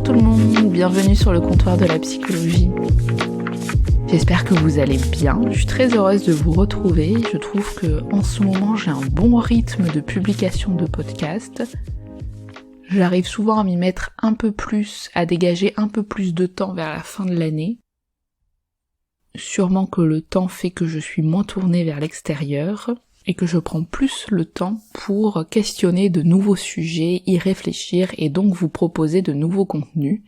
tout le monde, bienvenue sur le comptoir de la psychologie. J'espère que vous allez bien, je suis très heureuse de vous retrouver. Je trouve que en ce moment j'ai un bon rythme de publication de podcasts. J'arrive souvent à m'y mettre un peu plus, à dégager un peu plus de temps vers la fin de l'année. Sûrement que le temps fait que je suis moins tournée vers l'extérieur et que je prends plus le temps pour questionner de nouveaux sujets, y réfléchir et donc vous proposer de nouveaux contenus.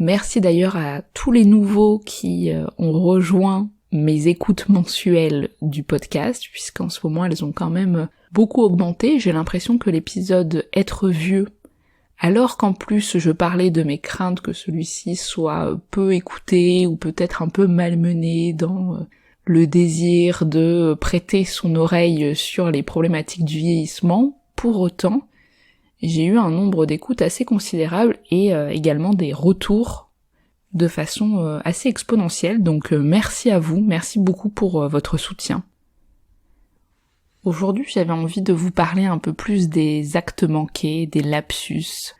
Merci d'ailleurs à tous les nouveaux qui ont rejoint mes écoutes mensuelles du podcast, puisqu'en ce moment elles ont quand même beaucoup augmenté. J'ai l'impression que l'épisode Être vieux, alors qu'en plus je parlais de mes craintes que celui-ci soit peu écouté ou peut-être un peu malmené dans le désir de prêter son oreille sur les problématiques du vieillissement, pour autant, j'ai eu un nombre d'écoutes assez considérable et également des retours de façon assez exponentielle, donc merci à vous, merci beaucoup pour votre soutien. Aujourd'hui, j'avais envie de vous parler un peu plus des actes manqués, des lapsus,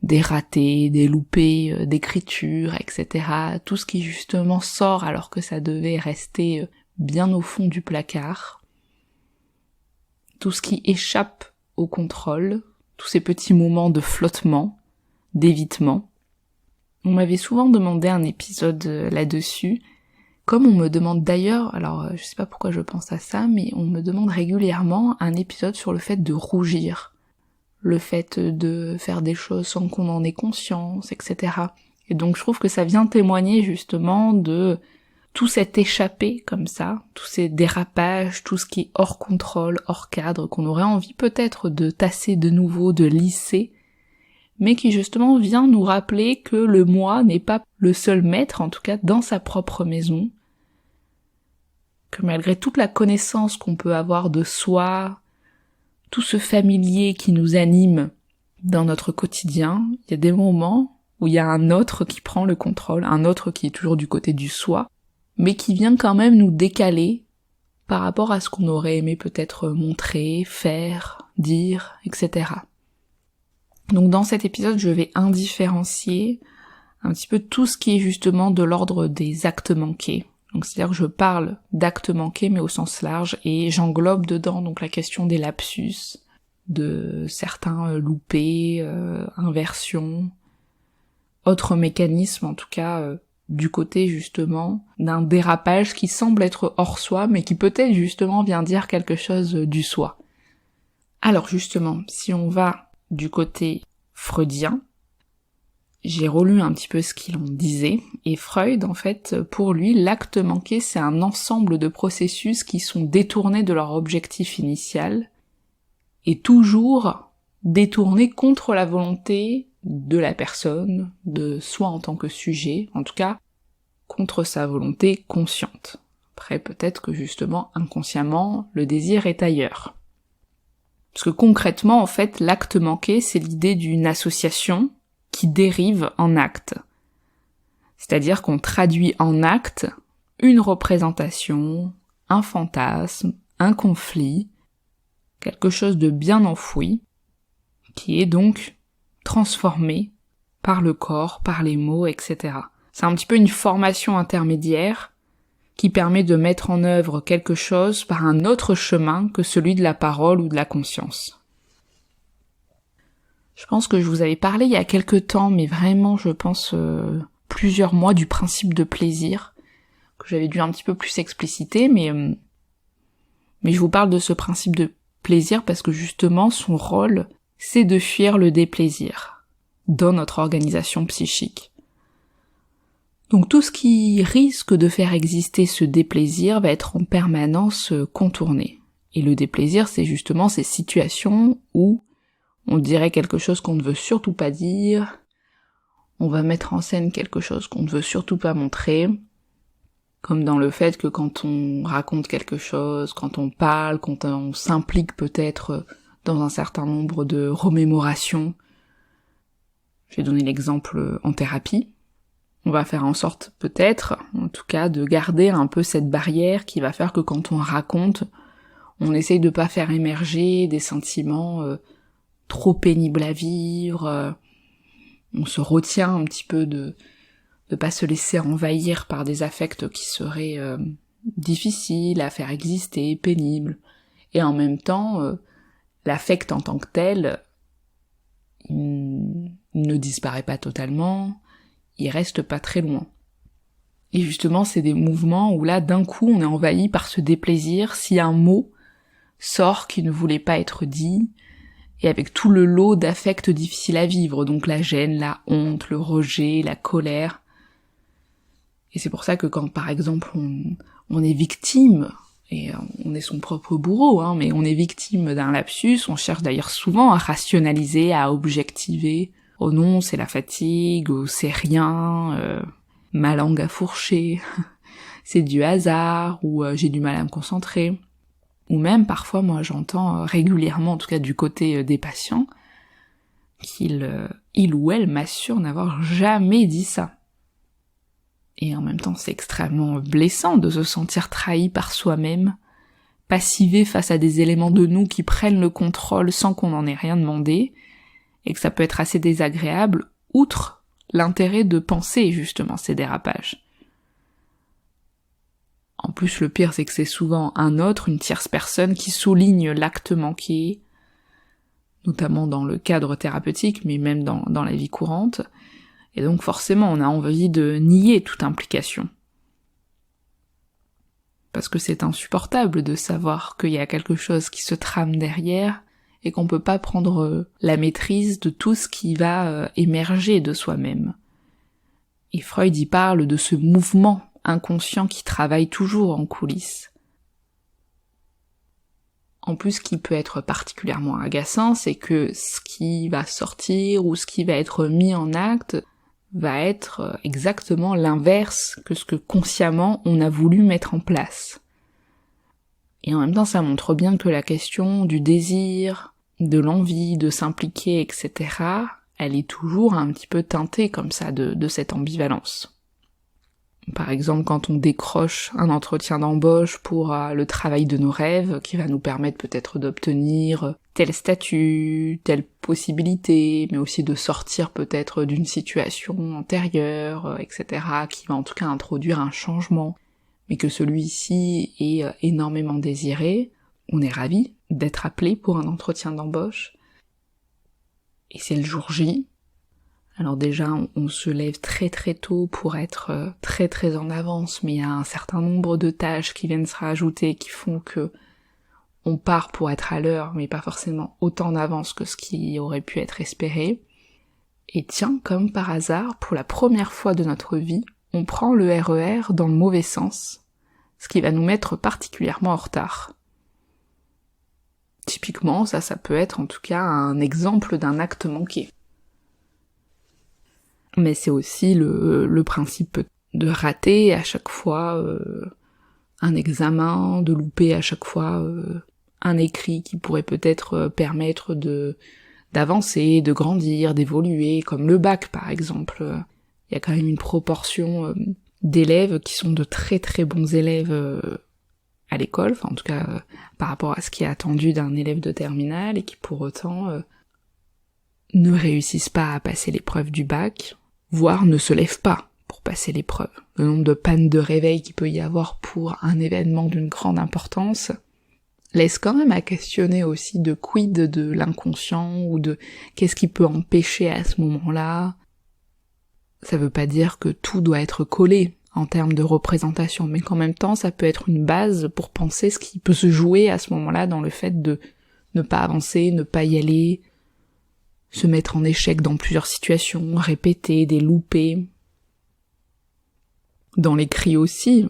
des ratés, des loupés d'écriture, etc. Tout ce qui justement sort alors que ça devait rester bien au fond du placard. Tout ce qui échappe au contrôle, tous ces petits moments de flottement, d'évitement. On m'avait souvent demandé un épisode là-dessus, comme on me demande d'ailleurs, alors je sais pas pourquoi je pense à ça, mais on me demande régulièrement un épisode sur le fait de rougir, le fait de faire des choses sans qu'on en ait conscience, etc. Et donc je trouve que ça vient témoigner justement de tout cet échappé comme ça, tous ces dérapages, tout ce qui est hors contrôle, hors cadre, qu'on aurait envie peut-être de tasser de nouveau, de lisser, mais qui justement vient nous rappeler que le moi n'est pas le seul maître, en tout cas dans sa propre maison, que malgré toute la connaissance qu'on peut avoir de soi, tout ce familier qui nous anime dans notre quotidien, il y a des moments où il y a un autre qui prend le contrôle, un autre qui est toujours du côté du soi, mais qui vient quand même nous décaler par rapport à ce qu'on aurait aimé peut-être montrer, faire, dire, etc. Donc dans cet épisode, je vais indifférencier un petit peu tout ce qui est justement de l'ordre des actes manqués. Donc c'est-à-dire que je parle d'actes manqués mais au sens large et j'englobe dedans donc la question des lapsus, de certains loupés, inversions, autres mécanismes en tout cas du côté justement d'un dérapage qui semble être hors soi mais qui peut-être justement vient dire quelque chose du soi. Alors justement, si on va du côté freudien, j'ai relu un petit peu ce qu'il en disait, et Freud, en fait, pour lui, l'acte manqué, c'est un ensemble de processus qui sont détournés de leur objectif initial, et toujours détournés contre la volonté de la personne, de soi en tant que sujet, en tout cas, contre sa volonté consciente. Après, peut-être que justement, inconsciemment, le désir est ailleurs. Parce que concrètement, en fait, l'acte manqué, c'est l'idée d'une association qui dérive en acte. C'est-à-dire qu'on traduit en acte une représentation, un fantasme, un conflit, quelque chose de bien enfoui, qui est donc transformé par le corps, par les mots, etc. C'est un petit peu une formation intermédiaire qui permet de mettre en œuvre quelque chose par un autre chemin que celui de la parole ou de la conscience. Je pense que je vous avais parlé il y a quelque temps, mais vraiment, je pense, plusieurs mois, du principe de plaisir, que j'avais dû un petit peu plus expliciter, mais je vous parle de ce principe de plaisir parce que justement, son rôle, c'est de fuir le déplaisir dans notre organisation psychique. Donc tout ce qui risque de faire exister ce déplaisir va être en permanence contourné. Et le déplaisir, c'est justement ces situations où on dirait quelque chose qu'on ne veut surtout pas dire, on va mettre en scène quelque chose qu'on ne veut surtout pas montrer, comme dans le fait que quand on raconte quelque chose, quand on parle, quand on s'implique peut-être dans un certain nombre de remémorations, je vais donner l'exemple en thérapie, on va faire en sorte peut-être, en tout cas, de garder un peu cette barrière qui va faire que quand on raconte, on essaye de pas faire émerger des sentiments trop pénibles à vivre, On se retient un petit peu de pas se laisser envahir par des affects qui seraient difficiles à faire exister, pénibles. Et en même temps, l'affect en tant que tel, il ne disparaît pas totalement, il reste pas très loin. Et justement, c'est des mouvements où là, d'un coup, on est envahi par ce déplaisir si un mot sort qui ne voulait pas être dit, et avec tout le lot d'affects difficiles à vivre, donc la gêne, la honte, le rejet, la colère. Et c'est pour ça que quand, par exemple, on est victime, et on est son propre bourreau, mais on est victime d'un lapsus, on cherche d'ailleurs souvent à rationaliser, à objectiver. Oh non, c'est la fatigue, ou c'est rien, ma langue a fourché, c'est du hasard, ou j'ai du mal à me concentrer. Ou même parfois, moi j'entends régulièrement, en tout cas du côté des patients, il ou elle m'assure n'avoir jamais dit ça. Et en même temps, c'est extrêmement blessant de se sentir trahi par soi-même, passivé face à des éléments de nous qui prennent le contrôle sans qu'on en ait rien demandé, et que ça peut être assez désagréable, outre l'intérêt de penser justement ces dérapages. En plus, le pire, c'est que c'est souvent un autre, une tierce personne qui souligne l'acte manqué, notamment dans le cadre thérapeutique, mais même dans la vie courante, et donc forcément on a envie de nier toute implication. Parce que c'est insupportable de savoir qu'il y a quelque chose qui se trame derrière, et qu'on peut pas prendre la maîtrise de tout ce qui va émerger de soi-même. Et Freud y parle de ce mouvement inconscient qui travaille toujours en coulisses. En plus, ce qui peut être particulièrement agaçant, c'est que ce qui va sortir ou ce qui va être mis en acte va être exactement l'inverse que ce que consciemment on a voulu mettre en place. Et en même temps, ça montre bien que la question du désir, de l'envie de s'impliquer, etc., elle est toujours un petit peu teintée comme ça de cette ambivalence. Par exemple, quand on décroche un entretien d'embauche pour le travail de nos rêves, qui va nous permettre peut-être d'obtenir tel statut, telle possibilité, mais aussi de sortir peut-être d'une situation antérieure, etc., qui va en tout cas introduire un changement, mais que celui-ci est énormément désiré, on est ravi d'être appelé pour un entretien d'embauche. Et c'est le jour J. Alors déjà, on se lève très très tôt pour être très très en avance, mais il y a un certain nombre de tâches qui viennent se rajouter, qui font que on part pour être à l'heure, mais pas forcément autant en avance que ce qui aurait pu être espéré. Et tiens, comme par hasard, pour la première fois de notre vie, on prend le RER dans le mauvais sens, ce qui va nous mettre particulièrement en retard. Typiquement, ça peut être en tout cas un exemple d'un acte manqué. Mais c'est aussi le principe de rater à chaque fois un examen, de louper à chaque fois un écrit qui pourrait peut-être permettre d'avancer, de grandir, d'évoluer, comme le bac par exemple. Il y a quand même une proportion d'élèves qui sont de très très bons élèves à l'école, enfin en tout cas par rapport à ce qui est attendu d'un élève de terminale, et qui pour autant ne réussissent pas à passer l'épreuve du bac, voire ne se lèvent pas pour passer l'épreuve. Le nombre de pannes de réveil qu'il peut y avoir pour un événement d'une grande importance laisse quand même à questionner aussi de quid de l'inconscient, ou de qu'est-ce qui peut empêcher à ce moment-là. Ça veut pas dire que tout doit être collé en termes de représentation, mais qu'en même temps ça peut être une base pour penser ce qui peut se jouer à ce moment-là dans le fait de ne pas avancer, ne pas y aller, se mettre en échec dans plusieurs situations, répéter, des loupés. Dans l'écrit aussi,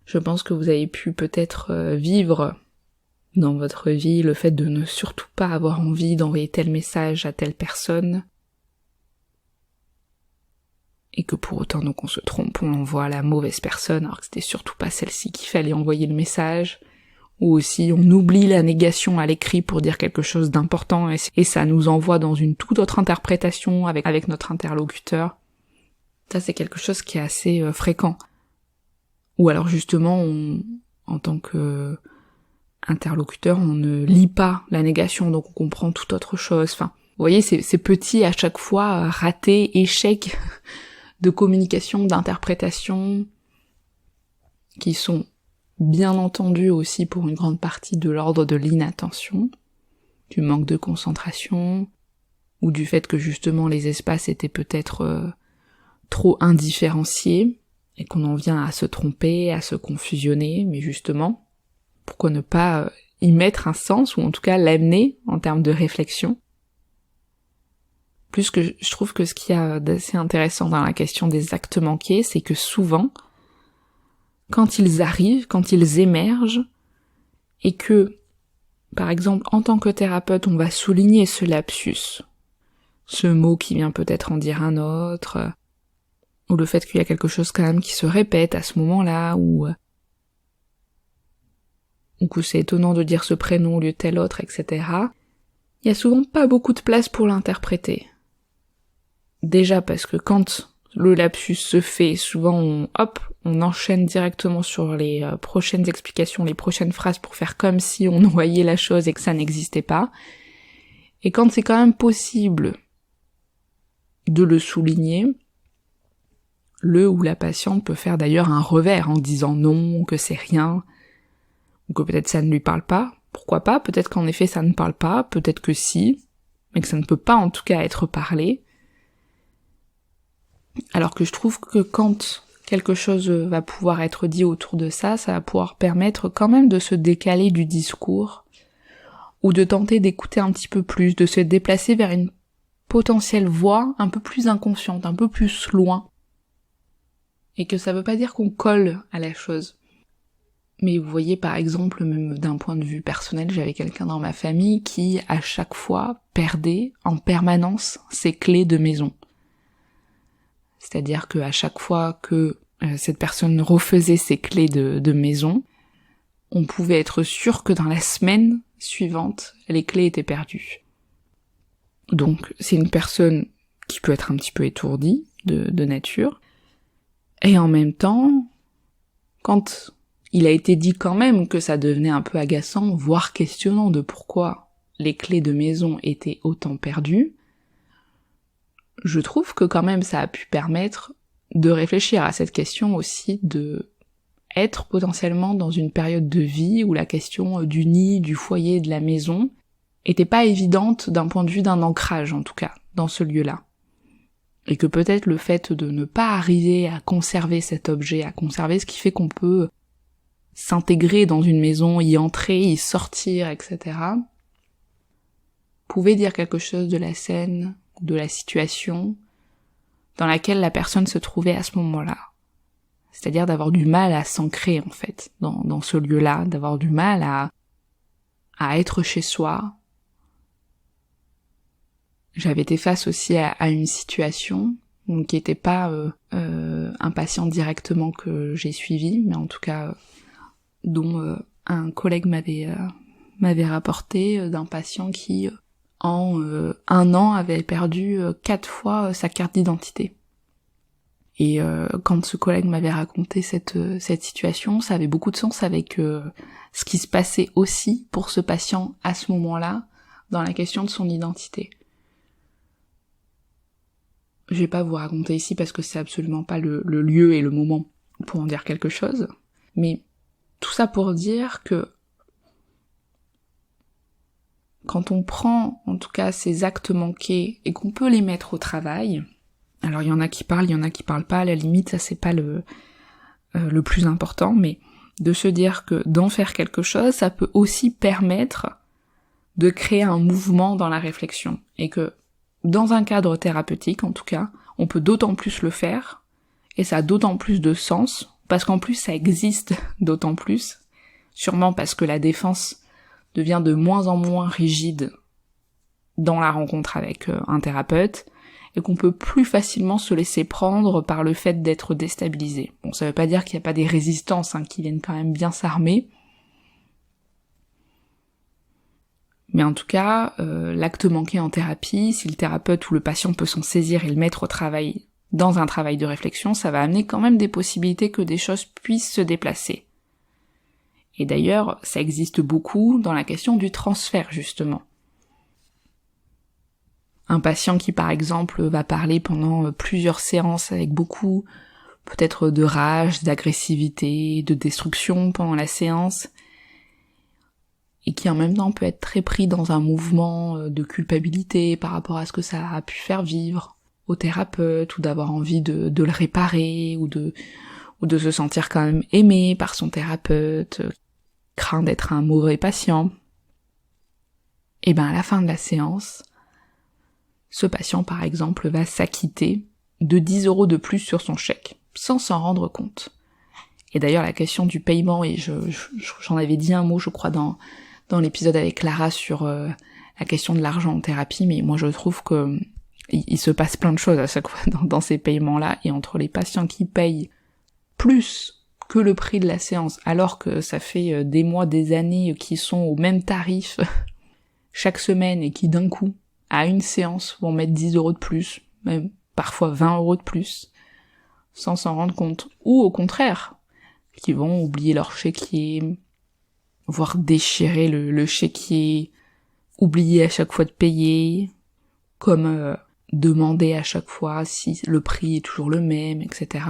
je pense que vous avez pu peut-être vivre dans votre vie le fait de ne surtout pas avoir envie d'envoyer tel message à telle personne, et que pour autant donc on se trompe, on envoie à la mauvaise personne alors que c'était surtout pas celle-ci qu'il fallait envoyer le message, ou aussi on oublie la négation à l'écrit pour dire quelque chose d'important et ça nous envoie dans une toute autre interprétation avec notre interlocuteur. Ça c'est quelque chose qui est assez fréquent. Ou alors justement, en tant que interlocuteur, on ne lit pas la négation, donc on comprend toute autre chose. Enfin, Vous voyez, ces petits à chaque fois ratés, échecs de communication, d'interprétation, qui sont bien entendu aussi pour une grande partie de l'ordre de l'inattention, du manque de concentration, ou du fait que justement les espaces étaient peut-être trop indifférenciés, et qu'on en vient à se tromper, à se confusionner, mais justement, pourquoi ne pas y mettre un sens, ou en tout cas l'amener en termes de réflexion. Plus que je trouve que ce qu'il y a d'assez intéressant dans la question des actes manqués, c'est que souvent, quand ils arrivent, quand ils émergent, et que, par exemple, en tant que thérapeute, on va souligner ce lapsus, ce mot qui vient peut-être en dire un autre, ou le fait qu'il y a quelque chose quand même qui se répète à ce moment-là, ou que c'est étonnant de dire ce prénom au lieu de tel autre, etc. Il y a souvent pas beaucoup de place pour l'interpréter. Déjà parce que quand le lapsus se fait, souvent on enchaîne directement sur les prochaines explications, les prochaines phrases pour faire comme si on voyait la chose et que ça n'existait pas. Et quand c'est quand même possible de le souligner, le ou la patiente peut faire d'ailleurs un revers en disant non, que c'est rien, ou que peut-être ça ne lui parle pas. Pourquoi pas? Peut-être qu'en effet ça ne parle pas, peut-être que si, mais que ça ne peut pas en tout cas être parlé. Alors que je trouve que quand quelque chose va pouvoir être dit autour de ça, ça va pouvoir permettre quand même de se décaler du discours, ou de tenter d'écouter un petit peu plus, de se déplacer vers une potentielle voix un peu plus inconsciente, un peu plus loin. Et que ça veut pas dire qu'on colle à la chose. Mais vous voyez par exemple, même d'un point de vue personnel, j'avais quelqu'un dans ma famille qui à chaque fois perdait en permanence ses clés de maison. C'est-à-dire qu'à chaque fois que cette personne refaisait ses clés de maison, on pouvait être sûr que dans la semaine suivante, les clés étaient perdues. Donc c'est une personne qui peut être un petit peu étourdie de nature, et en même temps, quand il a été dit quand même que ça devenait un peu agaçant, voire questionnant de pourquoi les clés de maison étaient autant perdues, je trouve que quand même ça a pu permettre de réfléchir à cette question aussi de être potentiellement dans une période de vie où la question du nid, du foyer, de la maison était pas évidente d'un point de vue d'un ancrage en tout cas, dans ce lieu-là. Et que peut-être le fait de ne pas arriver à conserver cet objet, à conserver ce qui fait qu'on peut s'intégrer dans une maison, y entrer, y sortir, etc., pouvait dire quelque chose de la scène, de la situation dans laquelle la personne se trouvait à ce moment-là. C'est-à-dire d'avoir du mal à s'ancrer, en fait, dans ce lieu-là, d'avoir du mal à être chez soi. J'avais été face aussi à une situation donc, qui n'était pas un patient directement que j'ai suivi, mais en tout cas dont un collègue m'avait rapporté d'un patient qui en 1 an avait perdu 4 fois sa carte d'identité. Et quand ce collègue m'avait raconté cette situation, ça avait beaucoup de sens avec ce qui se passait aussi pour ce patient à ce moment-là dans la question de son identité. Je vais pas vous raconter ici parce que c'est absolument pas le lieu et le moment pour en dire quelque chose, mais tout ça pour dire que quand on prend en tout cas ces actes manqués et qu'on peut les mettre au travail, alors il y en a qui parlent, il y en a qui parlent pas, à la limite ça c'est pas le plus important, mais de se dire que d'en faire quelque chose, ça peut aussi permettre de créer un mouvement dans la réflexion, et que dans un cadre thérapeutique en tout cas, on peut d'autant plus le faire, et ça a d'autant plus de sens, parce qu'en plus ça existe d'autant plus, sûrement parce que la défense devient de moins en moins rigide dans la rencontre avec un thérapeute, et qu'on peut plus facilement se laisser prendre par le fait d'être déstabilisé. Bon, ça veut pas dire qu'il n'y a pas des résistances qui viennent quand même bien s'armer, mais en tout cas, l'acte manqué en thérapie, si le thérapeute ou le patient peut s'en saisir et le mettre au travail dans un travail de réflexion, ça va amener quand même des possibilités que des choses puissent se déplacer. Et d'ailleurs, ça existe beaucoup dans la question du transfert, justement. Un patient qui par exemple va parler pendant plusieurs séances avec beaucoup peut-être de rage, d'agressivité, de destruction pendant la séance, et qui en même temps peut être très pris dans un mouvement de culpabilité par rapport à ce que ça a pu faire vivre au thérapeute, ou d'avoir envie de le réparer, ou de se sentir quand même aimé par son thérapeute, craint d'être un mauvais patient. Et à la fin de la séance, ce patient par exemple va s'acquitter de 10 € de plus sur son chèque, sans s'en rendre compte. Et d'ailleurs la question du paiement, et j'en avais dit un mot je crois dans l'épisode avec Clara sur la question de l'argent en thérapie, mais moi je trouve que il se passe plein de choses à chaque fois dans ces paiements-là, et entre les patients qui payent plus que le prix de la séance, alors que ça fait des mois, des années qu'ils sont au même tarif chaque semaine, et qui d'un coup, à une séance, vont mettre 10 € de plus, même parfois 20 € de plus, sans s'en rendre compte. Ou au contraire, qui vont oublier leur chéquier, voire déchirer le chéquier, oublier à chaque fois de payer, comme demander à chaque fois si le prix est toujours le même, etc.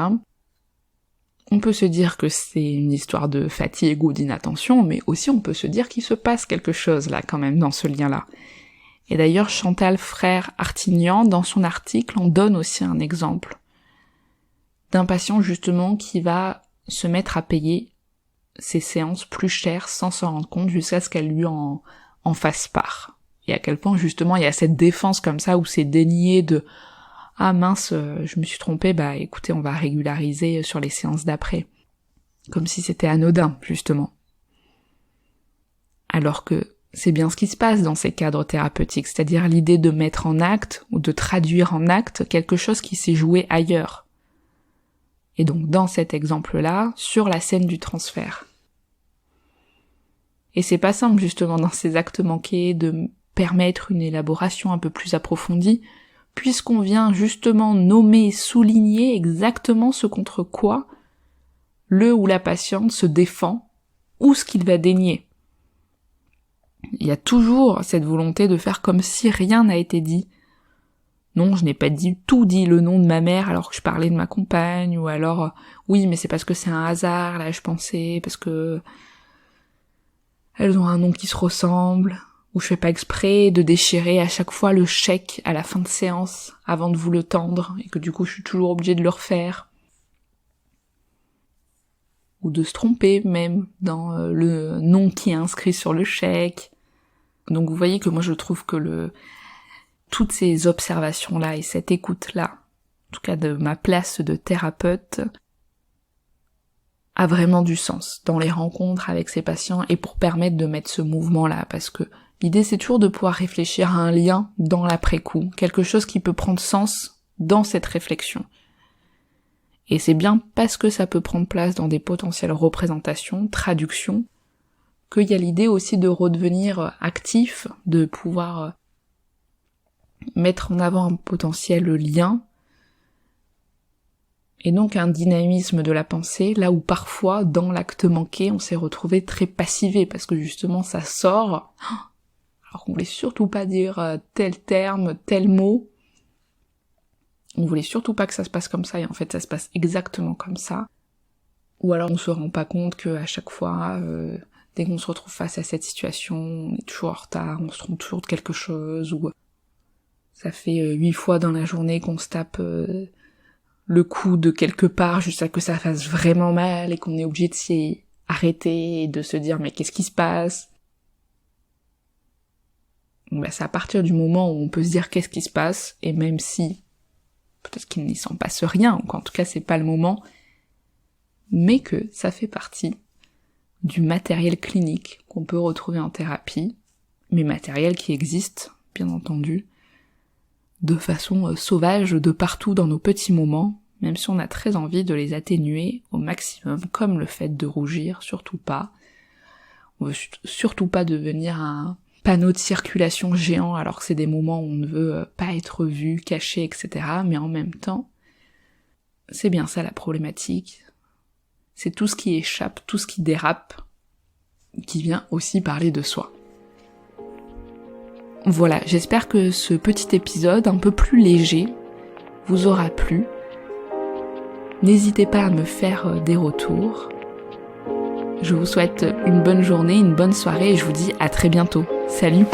On peut se dire que c'est une histoire de fatigue ou d'inattention, mais aussi on peut se dire qu'il se passe quelque chose là quand même dans ce lien-là. Et d'ailleurs Chantal Frère-Artignan, dans son article, en donne aussi un exemple d'un patient justement qui va se mettre à payer ses séances plus chères sans s'en rendre compte, jusqu'à ce qu'elle lui en fasse part. Et à quel point justement il y a cette défense comme ça où c'est dénié de « Ah mince, je me suis trompée, écoutez, on va régulariser sur les séances d'après. » Comme si c'était anodin, justement. Alors que c'est bien ce qui se passe dans ces cadres thérapeutiques, c'est-à-dire l'idée de mettre en acte, ou de traduire en acte, quelque chose qui s'est joué ailleurs. Et donc dans cet exemple-là, sur la scène du transfert. Et c'est pas simple justement dans ces actes manqués de permettre une élaboration un peu plus approfondie, puisqu'on vient justement nommer, souligner exactement ce contre quoi le ou la patiente se défend, ou ce qu'il va dénier. Il y a toujours cette volonté de faire comme si rien n'a été dit. Non, je n'ai pas tout dit le nom de ma mère alors que je parlais de ma compagne, ou alors oui, mais c'est parce que c'est un hasard, là je pensais, parce que elles ont un nom qui se ressemble, ou je fais pas exprès de déchirer à chaque fois le chèque à la fin de séance avant de vous le tendre, et que du coup je suis toujours obligée de le refaire. Ou de se tromper même dans le nom qui est inscrit sur le chèque. Donc vous voyez que moi je trouve que toutes ces observations-là et cette écoute-là, en tout cas de ma place de thérapeute, a vraiment du sens dans les rencontres avec ces patients, et pour permettre de mettre ce mouvement-là, parce que l'idée c'est toujours de pouvoir réfléchir à un lien dans l'après-coup, quelque chose qui peut prendre sens dans cette réflexion. Et c'est bien parce que ça peut prendre place dans des potentielles représentations, traductions, qu'il y a l'idée aussi de redevenir actif, de pouvoir mettre en avant un potentiel lien, et donc un dynamisme de la pensée, là où parfois, dans l'acte manqué, on s'est retrouvé très passivé, parce que justement ça sort, alors qu'on voulait surtout pas dire tel terme, tel mot, on voulait surtout pas que ça se passe comme ça, et en fait ça se passe exactement comme ça. Ou alors on se rend pas compte qu'à chaque fois, dès qu'on se retrouve face à cette situation, on est toujours en retard, on se trompe toujours de quelque chose, ou ça fait 8 fois dans la journée qu'on se tape le coup de quelque part jusqu'à ce que ça fasse vraiment mal, et qu'on est obligé de s'y arrêter et de se dire mais qu'est-ce qui se passe? C'est à partir du moment où on peut se dire qu'est-ce qui se passe, et même si peut-être qu'il n'y s'en passe rien, ou qu'en tout cas c'est pas le moment, mais que ça fait partie du matériel clinique qu'on peut retrouver en thérapie, mais matériel qui existe, bien entendu, de façon sauvage de partout dans nos petits moments, même si on a très envie de les atténuer au maximum, comme le fait de rougir, surtout pas. On veut surtout pas devenir un panneau de circulation géant, alors que c'est des moments où on ne veut pas être vu, caché, etc. Mais en même temps, c'est bien ça la problématique. C'est tout ce qui échappe, tout ce qui dérape, qui vient aussi parler de soi. Voilà, j'espère que ce petit épisode un peu plus léger vous aura plu. N'hésitez pas à me faire des retours. Je vous souhaite une bonne journée, une bonne soirée et je vous dis à très bientôt. Salut!